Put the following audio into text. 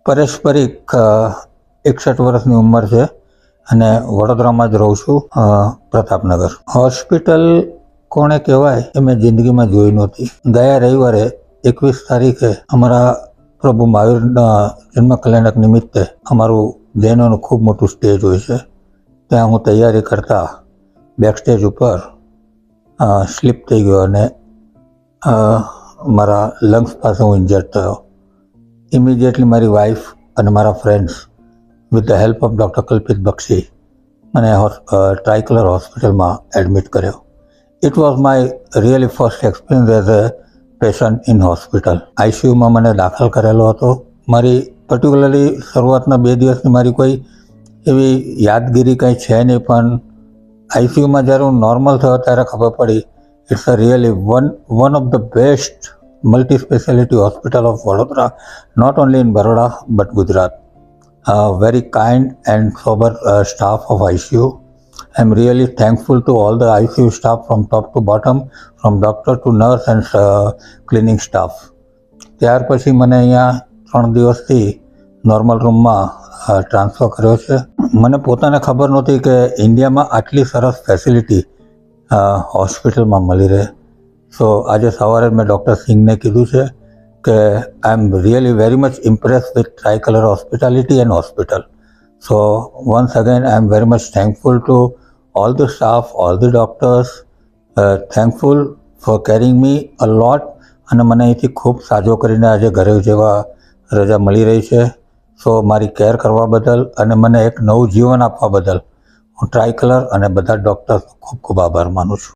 પરેશ પરીખ 61 વર્ષની ઉંમર છે અને વડોદરામાં જ રહું છું, પ્રતાપનગર. હોસ્પિટલ કોણે કહેવાય એ મેં જિંદગીમાં જોઈ નહોતી. ગયા રવિવારે 21 તારીખે અમારા પ્રભુ મહાવીરના જન્મ કલ્યાણક નિમિત્તે અમારું જૈનોનું ખૂબ મોટું સ્ટેજ હોય છે. ત્યાં હું તૈયારી કરતા બેક સ્ટેજ ઉપર સ્લીપ થઈ ગયો અને મારા લંગ્સ પાસે હું ઇન્જર્ડ થયો. ઇમિડિયેટલી મારી વાઈફ અને મારા friends with the help of doctor Kalpit Bakshi મને ટ્રાઇકલર હોસ્પિટલમાં એડમિટ કર્યો. It was my really first experience as a patient in hospital. આઈસીયુમાં મને દાખલ કરેલો હતો. મારી પર્ટિક્યુલરલી શરૂઆતના 2 દિવસની મારી કોઈ એવી યાદગીરી કંઈ છે નહીં, પણ આઈસીયુમાં જ્યારે હું નોર્મલ થયો ત્યારે ખબર પડી it's a really one of the best multi speciality hospital of Vadodara, not only in Baroda but Gujarat. Very kind and sober staff of ICU. I'm really thankful to all the ICU staff from top to bottom, from doctor to nurse and cleaning staff. ત્યાર પછી મને અહીંયા 3 દિવસથી normal રૂમમાં transfer કર્યો છે. મને પોતાને ખબર નહોતી કે ઇન્ડિયામાં આટલી સરસ ફેસિલિટી હોસ્પિટલમાં મળી રહે. સો આજે સવારે મેં ડૉક્ટર સિંઘને કીધું છે કે I am really very much impressed with Tricolor hospitality and hospital. So once again I am very much thankful to all the staff, all the doctors, thankful for carrying me a lot. અને મને અહીંથી ખૂબ સાજો કરીને આજે ઘરે જેવા રજા મળી રહી છે. સો મારી કેર કરવા બદલ અને મને એક નવું જીવન આપવા બદલ હું ટ્રાઇકલર અને બધા ડૉક્ટર્સ ખૂબ ખૂબ આભાર માનું છું.